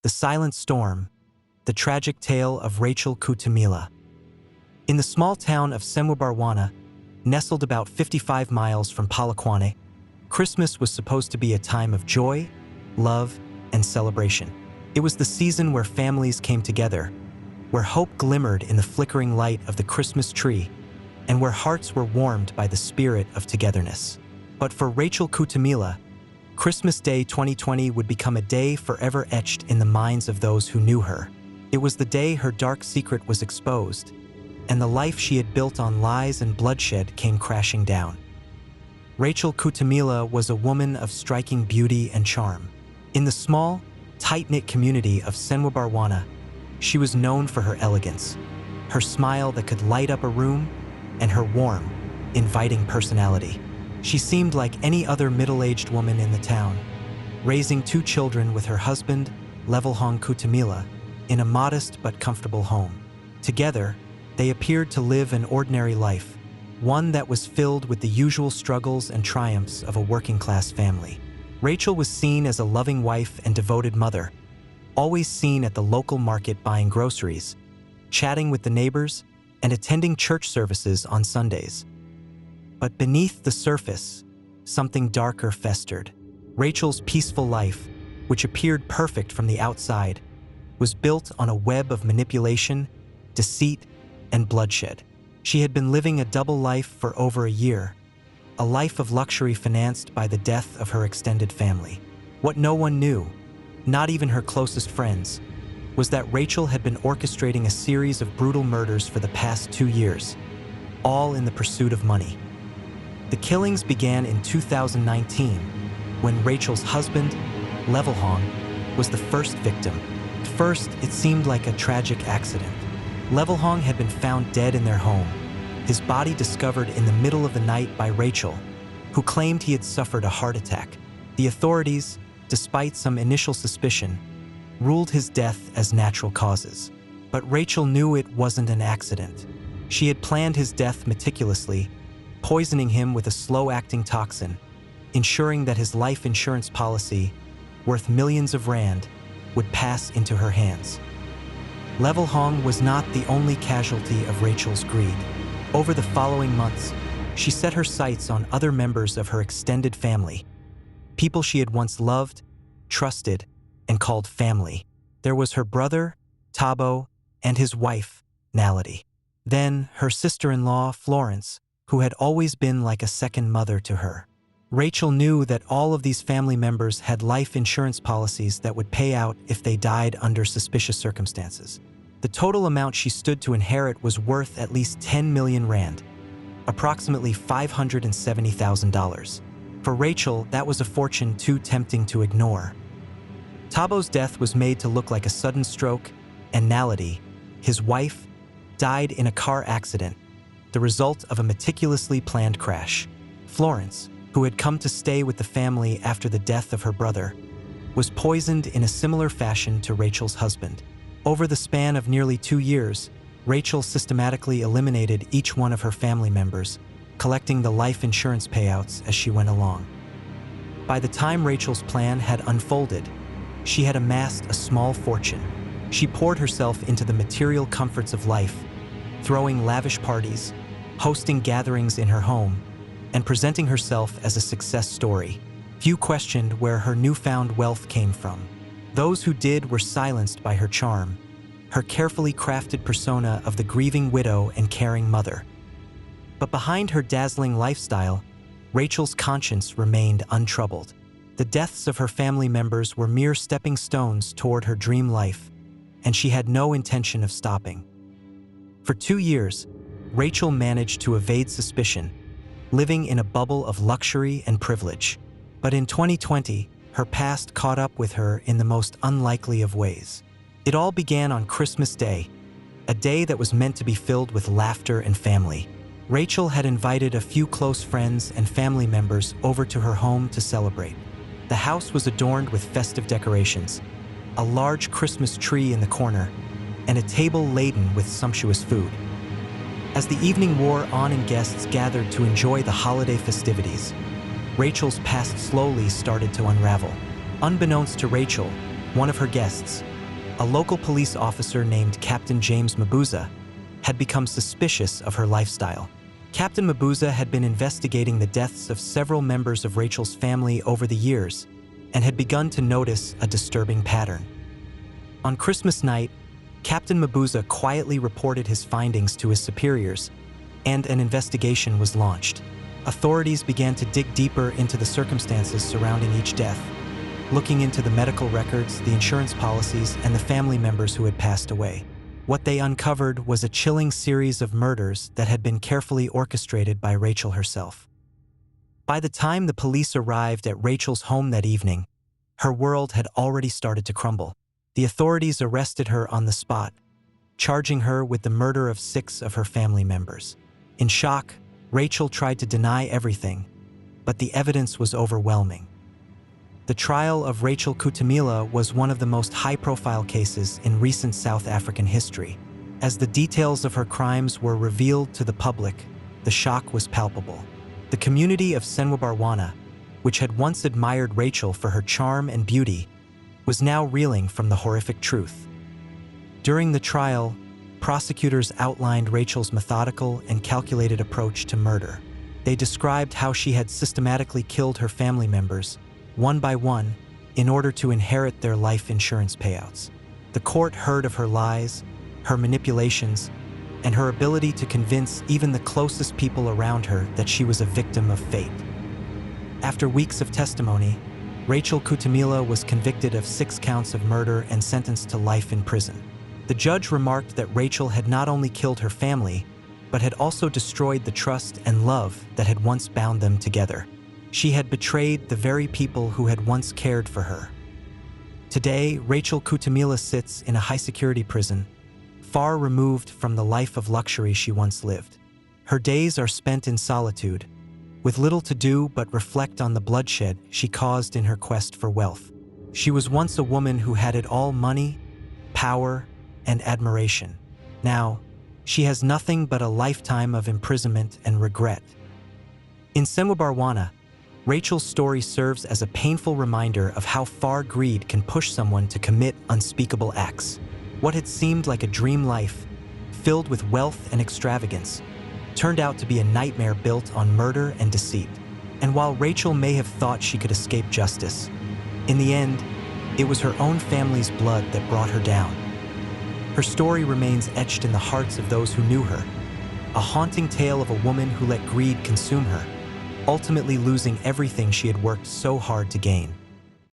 The Silent Storm, the tragic tale of Rachel Kutumela. In the small town of Senwabarwana, nestled about 55 miles from Polokwane, Christmas was supposed to be a time of joy, love, and celebration. It was the season where families came together, where hope glimmered in the flickering light of the Christmas tree, and where hearts were warmed by the spirit of togetherness. But for Rachel Kutumela, Christmas Day 2020 would become a day forever etched in the minds of those who knew her. It was the day her dark secret was exposed, and the life she had built on lies and bloodshed came crashing down. Rachel Kutumela was a woman of striking beauty and charm. In the small, tight-knit community of Senwabarwana, she was known for her elegance, her smile that could light up a room, and her warm, inviting personality. She seemed like any other middle-aged woman in the town, raising 2 children with her husband, Rachel Kutumela, in a modest but comfortable home. Together, they appeared to live an ordinary life, one that was filled with the usual struggles and triumphs of a working-class family. Rachel was seen as a loving wife and devoted mother, always seen at the local market buying groceries, chatting with the neighbors, and attending church services on Sundays. But beneath the surface, something darker festered. Rachel's peaceful life, which appeared perfect from the outside, was built on a web of manipulation, deceit, and bloodshed. She had been living a double life for over a year, a life of luxury financed by the death of her extended family. What no one knew, not even her closest friends, was that Rachel had been orchestrating a series of brutal murders for the past 2 years, all in the pursuit of money. The killings began in 2019, when Rachel's husband, Rachel, was the first victim. At first, it seemed like a tragic accident. Rachel had been found dead in their home, his body discovered in the middle of the night by Rachel, who claimed he had suffered a heart attack. The authorities, despite some initial suspicion, ruled his death as natural causes. But Rachel knew it wasn't an accident. She had planned his death meticulously, poisoning him with a slow-acting toxin, ensuring that his life insurance policy, worth millions of rand, would pass into her hands. Rachel was not the only casualty of Rachel's greed. Over the following months, she set her sights on other members of her extended family, people she had once loved, trusted, and called family. There was her brother, Tabo, and his wife, Nality. Then her sister-in-law, Florence, who had always been like a second mother to her. Rachel knew that all of these family members had life insurance policies that would pay out if they died under suspicious circumstances. The total amount she stood to inherit was worth at least 10 million rand, approximately $570,000. For Rachel, that was a fortune too tempting to ignore. Tabo's death was made to look like a sudden stroke, and Nality, his wife, died in a car accident, the result of a meticulously planned crash. Florence, who had come to stay with the family after the death of her brother, was poisoned in a similar fashion to Rachel's husband. Over the span of nearly 2 years, Rachel systematically eliminated each one of her family members, collecting the life insurance payouts as she went along. By the time Rachel's plan had unfolded, she had amassed a small fortune. She poured herself into the material comforts of life, throwing lavish parties, hosting gatherings in her home, and presenting herself as a success story. Few questioned where her newfound wealth came from. Those who did were silenced by her charm, her carefully crafted persona of the grieving widow and caring mother. But behind her dazzling lifestyle, Rachel's conscience remained untroubled. The deaths of her family members were mere stepping stones toward her dream life, and she had no intention of stopping. For 2 years, Rachel managed to evade suspicion, living in a bubble of luxury and privilege. But in 2020, her past caught up with her in the most unlikely of ways. It all began on Christmas Day, a day that was meant to be filled with laughter and family. Rachel had invited a few close friends and family members over to her home to celebrate. The house was adorned with festive decorations, a large Christmas tree in the corner, and a table laden with sumptuous food. As the evening wore on and guests gathered to enjoy the holiday festivities, Rachel's past slowly started to unravel. Unbeknownst to Rachel, one of her guests, a local police officer named Captain James Mabuza, had become suspicious of her lifestyle. Captain Mabuza had been investigating the deaths of several members of Rachel's family over the years and had begun to notice a disturbing pattern. On Christmas night, Captain Mabuza quietly reported his findings to his superiors, and an investigation was launched. Authorities began to dig deeper into the circumstances surrounding each death, looking into the medical records, the insurance policies, and the family members who had passed away. What they uncovered was a chilling series of murders that had been carefully orchestrated by Rachel herself. By the time the police arrived at Rachel's home that evening, her world had already started to crumble. The authorities arrested her on the spot, charging her with the murder of 6 of her family members. In shock, Rachel tried to deny everything, but the evidence was overwhelming. The trial of Rachel Kutumela was one of the most high-profile cases in recent South African history. As the details of her crimes were revealed to the public, the shock was palpable. The community of Senwabarwana, which had once admired Rachel for her charm and beauty, was now reeling from the horrific truth. During the trial, prosecutors outlined Rachel's methodical and calculated approach to murder. They described how she had systematically killed her family members, one by one, in order to inherit their life insurance payouts. The court heard of her lies, her manipulations, and her ability to convince even the closest people around her that she was a victim of fate. After weeks of testimony, Rachel Kutumela was convicted of 6 counts of murder and sentenced to life in prison. The judge remarked that Rachel had not only killed her family, but had also destroyed the trust and love that had once bound them together. She had betrayed the very people who had once cared for her. Today, Rachel Kutumela sits in a high-security prison, far removed from the life of luxury she once lived. Her days are spent in solitude, with little to do but reflect on the bloodshed she caused in her quest for wealth. She was once a woman who had it all: money, power, and admiration. Now, she has nothing but a lifetime of imprisonment and regret. In Senwabarwana, Rachel's story serves as a painful reminder of how far greed can push someone to commit unspeakable acts. What had seemed like a dream life, filled with wealth and extravagance, turned out to be a nightmare built on murder and deceit. And while Rachel may have thought she could escape justice, in the end, it was her own family's blood that brought her down. Her story remains etched in the hearts of those who knew her, a haunting tale of a woman who let greed consume her, ultimately losing everything she had worked so hard to gain.